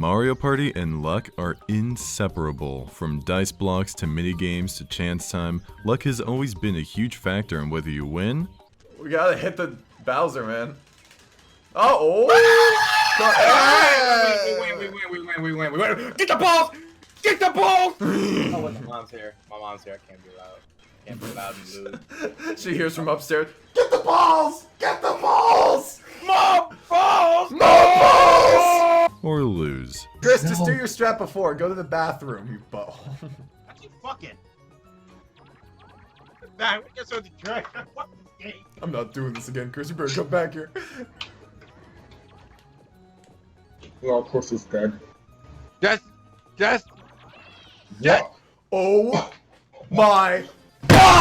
Mario Party and luck are inseparable. From dice blocks to mini games to chance time, luck has always been a huge factor in whether you win. We gotta hit the Bowser, man. Oh! Wait. Get the balls! Get the balls! Oh, my mom's here. My mom's here. I can't be loud. Can't be loud and lose. She hears from upstairs. Get the balls! Get the balls! More balls! More balls! Or lose. Chris, just do your strat before. Go to the bathroom, you butthole. I keep fucking. Nah, we get so distracted. Fuck this game. I'm not doing this again, Chris. You better come back here. Well, of course it's dead. Just. Yeah. Oh my.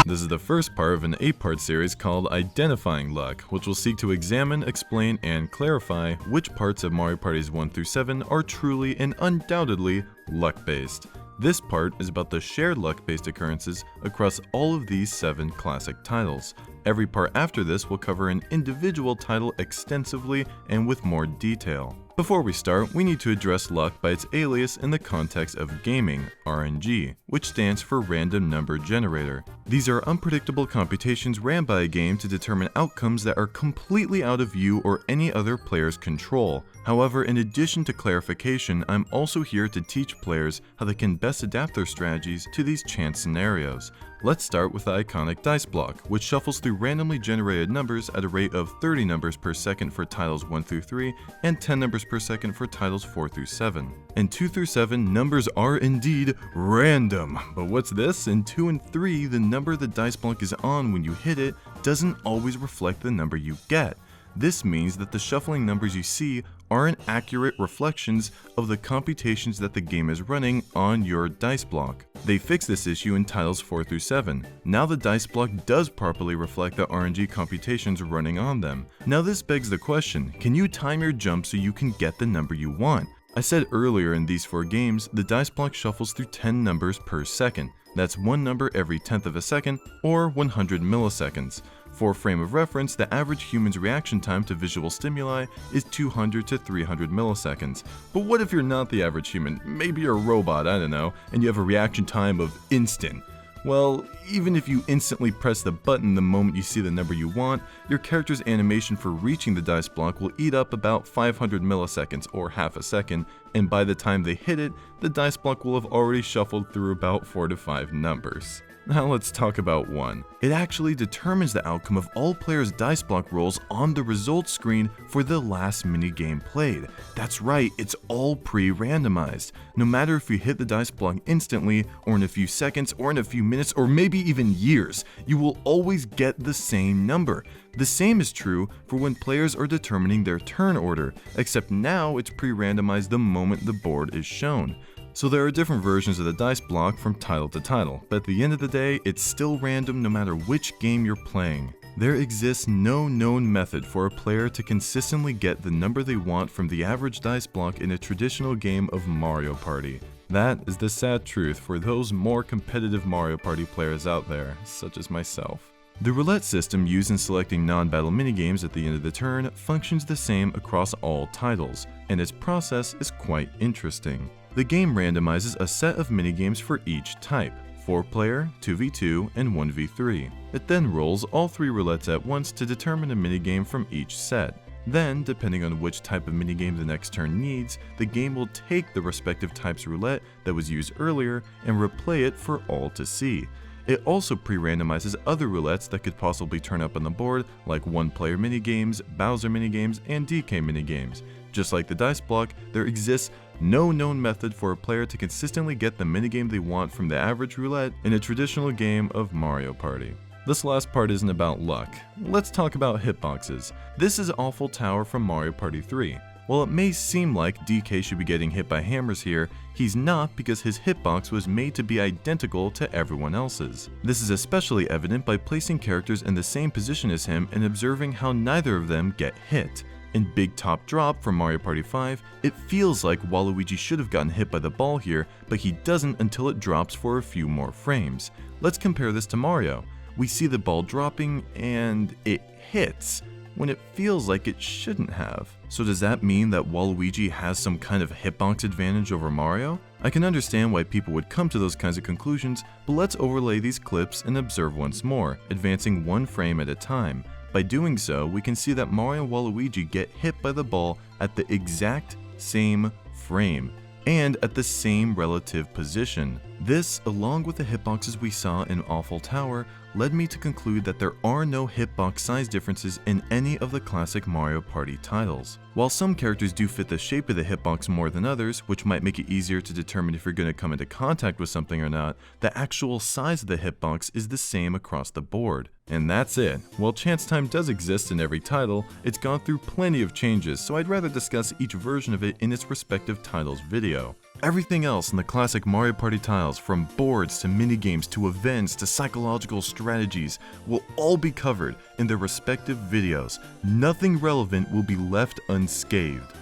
This is the first part of an 8-part series called Identifying Luck, which will seek to examine, explain, and clarify which parts of Mario Parties 1 through 7 are truly and undoubtedly luck-based. This part is about the shared luck-based occurrences across all of these 7 classic titles. Every part after this will cover an individual title extensively and with more detail. Before we start, we need to address luck by its alias in the context of gaming, RNG, which stands for Random Number Generator. These are unpredictable computations ran by a game to determine outcomes that are completely out of you or any other player's control. However, in addition to clarification, I'm also here to teach players how they can best adapt their strategies to these chance scenarios. Let's start with the iconic dice block, which shuffles through randomly generated numbers at a rate of 30 numbers per second for titles 1 through 3 and 10 numbers per second for titles 4 through 7. In 2 through 7, numbers are indeed random. But what's this? In 2 and 3, the number the dice block is on when you hit it doesn't always reflect the number you get. This means that the shuffling numbers you see aren't accurate reflections of the computations that the game is running on your dice block. They fix this issue in titles 4 through 7. Now the dice block does properly reflect the RNG computations running on them. Now this begs the question, can you time your jump so you can get the number you want? I said earlier in these 4 games, the dice block shuffles through 10 numbers per second. That's one number every 10th of a second, or 100 milliseconds. For frame of reference, the average human's reaction time to visual stimuli is 200 to 300 milliseconds. But what if you're not the average human? Maybe you're a robot, I don't know, and you have a reaction time of instant. Well, even if you instantly press the button the moment you see the number you want, your character's animation for reaching the dice block will eat up about 500 milliseconds or half a second, and by the time they hit it, the dice block will have already shuffled through about 4 to 5 numbers. Now let's talk about 1. It actually determines the outcome of all players' dice block rolls on the results screen for the last minigame played. That's right, it's all pre-randomized. No matter if you hit the dice block instantly, or in a few seconds, or in a few minutes, or maybe even years, you will always get the same number. The same is true for when players are determining their turn order, except now it's pre-randomized the moment the board is shown. So there are different versions of the dice block from title to title, but at the end of the day, it's still random no matter which game you're playing. There exists no known method for a player to consistently get the number they want from the average dice block in a traditional game of Mario Party. That is the sad truth for those more competitive Mario Party players out there, such as myself. The roulette system used in selecting non-battle minigames at the end of the turn functions the same across all titles, and its process is quite interesting. The game randomizes a set of minigames for each type, 4-player, 2v2, and 1v3. It then rolls all 3 roulettes at once to determine a minigame from each set. Then, depending on which type of minigame the next turn needs, the game will take the respective type's roulette that was used earlier and replay it for all to see. It also pre-randomizes other roulettes that could possibly turn up on the board, like 1-player minigames, Bowser minigames, and DK minigames. Just like the dice block, there exists no known method for a player to consistently get the minigame they want from the average roulette in a traditional game of Mario Party. This last part isn't about luck. Let's talk about hitboxes. This is Awful Tower from Mario Party 3. While it may seem like DK should be getting hit by hammers here, he's not because his hitbox was made to be identical to everyone else's. This is especially evident by placing characters in the same position as him and observing how neither of them get hit. In Big Top Drop from Mario Party 5, it feels like Waluigi should have gotten hit by the ball here, but he doesn't until it drops for a few more frames. Let's compare this to Mario. We see the ball dropping and it hits, when it feels like it shouldn't have. So does that mean that Waluigi has some kind of hitbox advantage over Mario? I can understand why people would come to those kinds of conclusions, but let's overlay these clips and observe once more, advancing one frame at a time. By doing so, we can see that Mario and Waluigi get hit by the ball at the exact same frame, and at the same relative position. This, along with the hitboxes we saw in Awful Tower, led me to conclude that there are no hitbox size differences in any of the classic Mario Party titles. While some characters do fit the shape of the hitbox more than others, which might make it easier to determine if you're going to come into contact with something or not, the actual size of the hitbox is the same across the board. And that's it. While chance time does exist in every title, it's gone through plenty of changes, so I'd rather discuss each version of it in its respective title's video. Everything else in the classic Mario Party tiles, from boards to minigames to events to psychological strategies, will all be covered in their respective videos. Nothing relevant will be left unscathed.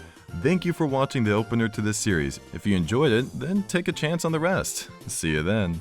Thank you for watching the opener to this series. If you enjoyed it, then take a chance on the rest. See you then.